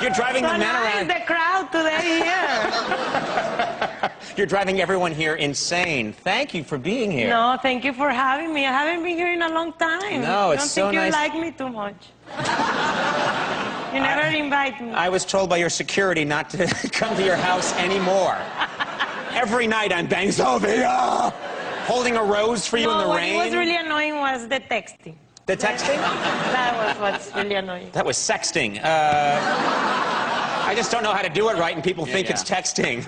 You're driving the men around. The crowd today here. You're driving everyone here insane. Thank you for being here. No, thank you for having me. I haven't been here in a long time. No, it's so nice. I don't think you like me too much. You never invite me. I was told by your security not to come to your house anymore. Every night I'm banging, Sofia! Holding a rose for you in the rain. What was really annoying was the texting. The texting? That was what's really annoying. That was sexting. I just don't know how to do it right, and people think it's texting.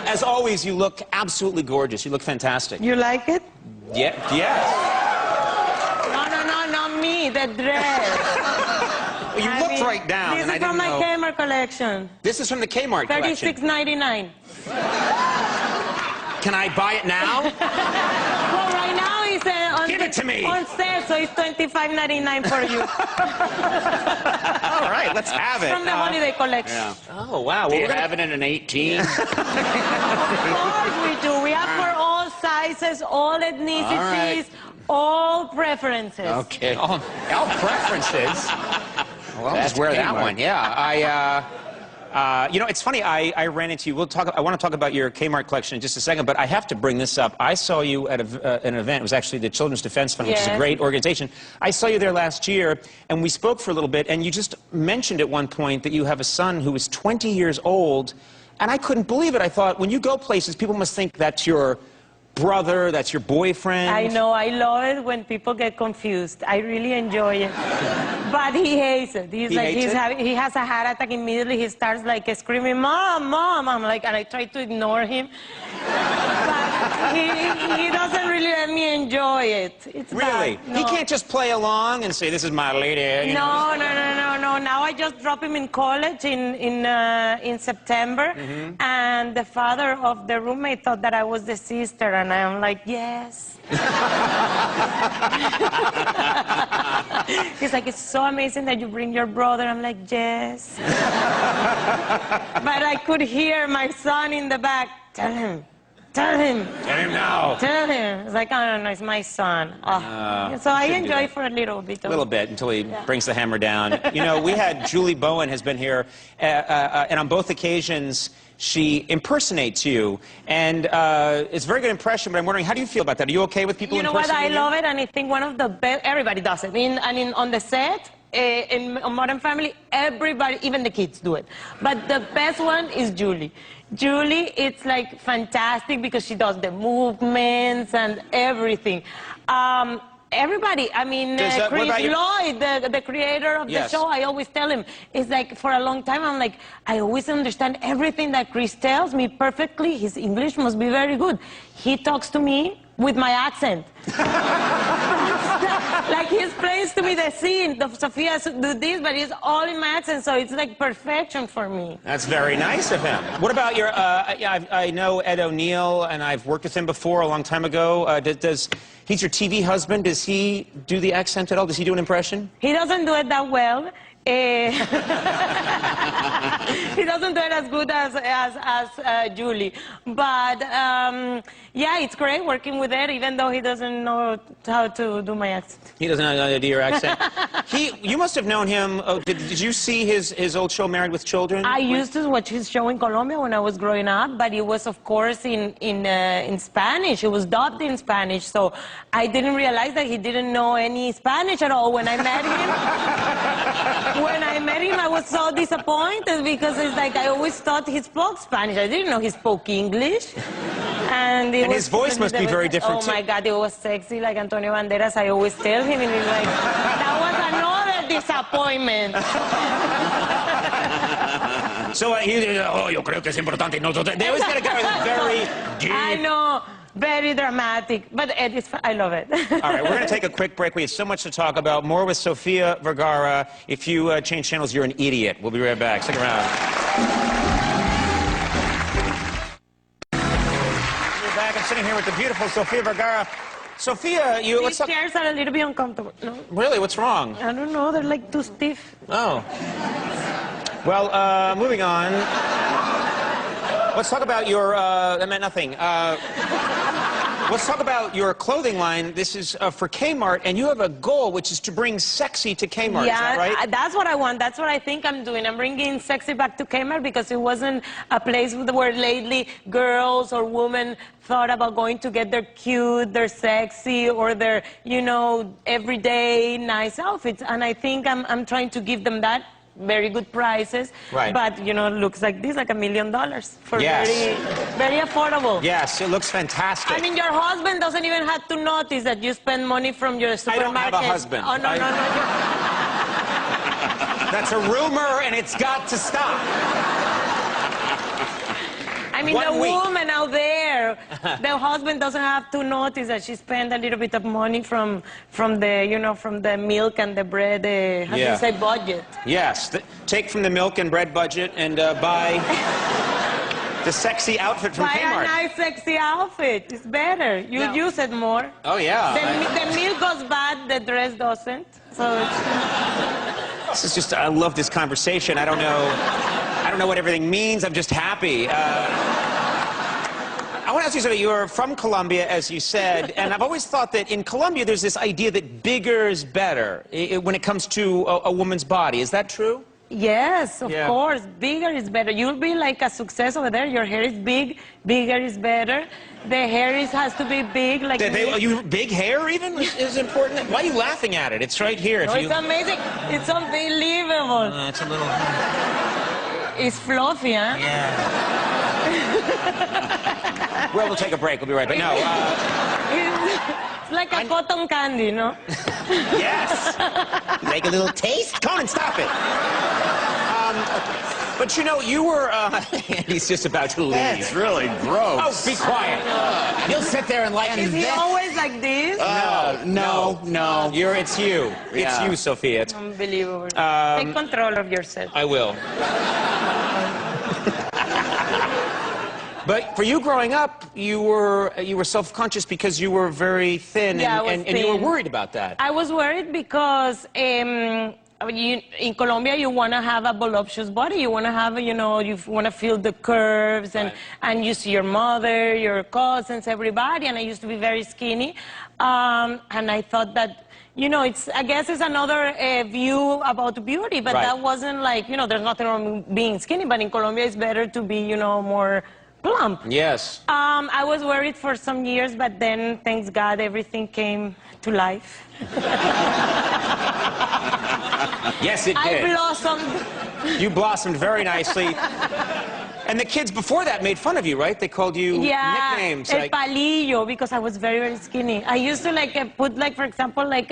As always, you look absolutely gorgeous. You look fantastic. You like it? Yeah. Yes. No, not me. The dress. Well, you looked right down. This is from my Kmart collection. This is from the Kmart collection. $36.99. Can I buy it now? Well, right now it's on Give it to me. On sale, so it's $25.99 for you. All right, let's have it. From the holiday collection. Yeah. Oh, wow. Well, we're having it in an 18. Of course we do. We have for all sizes, all ethnicities, all preferences. Okay. All preferences. Well, I'll just wear that one. Yeah. You know, it's funny. I ran into you. I want to talk about your Kmart collection in just a second, but I have to bring this up. I saw you at an event. It was actually the Children's Defense Fund, which is a great organization. I saw you there last year, and we spoke for a little bit, and you just mentioned at one point that you have a son who is 20 years old, and I couldn't believe it. I thought, when you go places, people must think that's your brother, that's your boyfriend. I know. I love it when people get confused. I really enjoy it. But he hates it. He has a heart attack immediately. He starts like screaming, "Mom, Mom!" I'm like, and I try to ignore him. But he doesn't really let me enjoy it. It's really? bad. No. He can't just play along and say, "This is my lady." No. Now I just dropped him in college in September, and the father of the roommate thought that I was the sister, and I'm like, yes. He's like, it's so amazing that you bring your brother. I'm like, yes. But I could hear my son in the back. Tell him. Tell him. Tell him now. Tell him. It's like, oh, no, it's my son. Oh. So I enjoy for a little bit. A little bit, until he brings the hammer down. You know, we had Julie Bowen has been here, and on both occasions, she impersonates you, and it's a very good impression, but I'm wondering, how do you feel about that? Are you okay with people impersonating you? You know what? I love it, and I think one of the best, everybody does it. On the set, in Modern Family, everybody, even the kids do it. But the best one is Julie. Julie, it's like fantastic because she does the movements and everything. Everybody, I mean, Chris Lloyd, the creator of the show, I always tell him, it's like, for a long time, I'm like, I always understand everything that Chris tells me perfectly. His English must be very good. He talks to me with my accent. Like, he explains to me the scene, Sofia do this, but it's all in my accent, so it's like perfection for me. That's very nice of him. What about your, I know Ed O'Neill, and I've worked with him before a long time ago. He's your TV husband. Does he do the accent at all? Does he do an impression? He doesn't do it that well. He doesn't do it as good as Julie. But, yeah, it's great working with Ed, even though he doesn't know how to do my accent. He doesn't know how to do your accent? You must have known him. Did you see his old show, Married with Children? I used to watch his show in Colombia when I was growing up, but it was, of course, in Spanish. It was dubbed in Spanish, so I didn't realize that he didn't know any Spanish at all when I met him. When I met him, I was so disappointed because it's like I always thought he spoke Spanish. I didn't know he spoke English. And his voice must be very different, too. Oh, my God, it was sexy like Antonio Banderas. I always tell him, and he's like, that was another disappointment. So, yo creo que es importante. They always get a guy with very deep... I know. Very dramatic, but I love it. All right, we're going to take a quick break. We have so much to talk about. More with Sofia Vergara. If you change channels, you're an idiot. We'll be right back. Stick around. We're back. I'm sitting here with the beautiful Sofia Vergara. Sofia, These chairs are a little bit uncomfortable. No? Really? What's wrong? I don't know. They're like too stiff. Oh. Well, moving on. Let's talk about your... that meant nothing. Let's talk about your clothing line. This is for Kmart, and you have a goal, which is to bring sexy to Kmart. Yeah, is that right? that's what I want. That's what I think I'm doing. I'm bringing sexy back to Kmart because it wasn't a place where lately girls or women thought about going to get their cute, their sexy, or their, you know, everyday nice outfits. And I think I'm trying to give them that. Very good prices, right. But you know, it looks like this, like $1 million for yes. very affordable. Yes, it looks fantastic. I mean, your husband doesn't even have to notice that you spend money from your supermarket. I don't have a husband. Oh, no. That's a rumor, and it's got to stop. I mean, the woman out there, the husband doesn't have to notice that she spent a little bit of money from the, you know, from the milk and the bread, how do you say, budget? Yes, take from the milk and bread budget and buy the sexy outfit from Kmart. Buy a nice, sexy outfit. It's better. You use it more. Oh, yeah. The milk goes bad, the dress doesn't. So it's... This is just, I love this conversation. I don't know what everything means. I'm just happy. I want to ask you something. You're from Colombia, as you said, and I've always thought that in Colombia there's this idea that bigger is better when it comes to a woman's body. Is that true? Yes, of course. Bigger is better. You'll be like a success over there. Your hair is big. Bigger is better. The hair has to be big. Like you big hair even is important? Why are you laughing at it? It's right here. No, it's amazing. It's unbelievable. It's a little... It's fluffy, huh? Yeah. Well, we'll take a break. We'll be right back. No, it's like a cotton candy, no? Yes. Make a little taste? Conan, stop it. But you know, you were... Andy's just about to leave. That's really gross. Oh, be quiet. You'll sit there and like... Is he always like this? No. It's you. It's you, Sofia. It's unbelievable. Take control of yourself. I will. But for you growing up, you were self-conscious because you were very thin, and you were worried about that. I was worried because in Colombia you want to have a voluptuous body. You want to have, you know, you want to feel the curves, and you see your mother, your cousins, everybody. And I used to be very skinny, and I thought that, you know, I guess it's another view about beauty, but that wasn't like, you know, there's nothing wrong with being skinny, but in Colombia it's better to be, you know, more plump. Yes. I was worried for some years, but then, thanks God, everything came to life. Yes, it did. I blossomed. You blossomed very nicely. And the kids before that made fun of you, right? They called you nicknames. El palillo, because I was very, very skinny. I used to like put, like, for example, like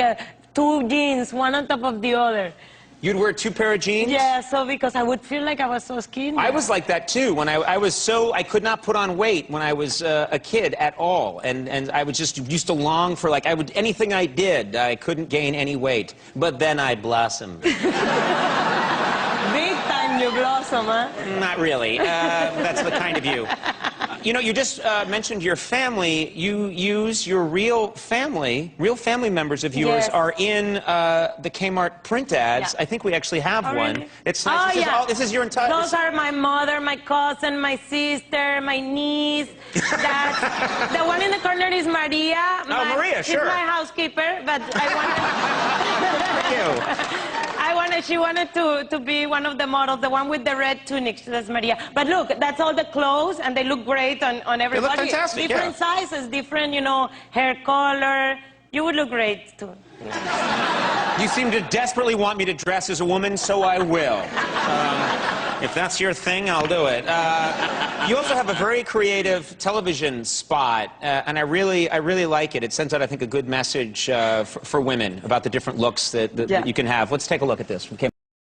2 jeans, one on top of the other. You'd wear 2 pair of jeans? Yeah, so because I would feel like I was so skinny. I was like that too. When I could not put on weight when I was a kid at all, and I was just used to long for, like, anything I did, I couldn't gain any weight. But then I blossomed. Big time you blossom, huh? Not really. That's the kind of you. You know, you just mentioned your family. You use your real family members of yours are in the Kmart print ads. I think we actually have one. Really? It's nice. This is your entire... Those are my mother, my cousin, my sister, my niece. The one in the corner is Maria. Maria, sure. She's my housekeeper, but I wanted... She wanted to be one of the models, the one with the red tunic. That's Maria. But look, that's all the clothes, and they look great on everybody. They look fantastic, different sizes, different, you know, hair color. You would look great, too. You seem to desperately want me to dress as a woman, so I will. If that's your thing, I'll do it. You also have a very creative television spot, and I really like it. It sends out, I think, a good message for women about the different looks that you can have. Let's take a look at this.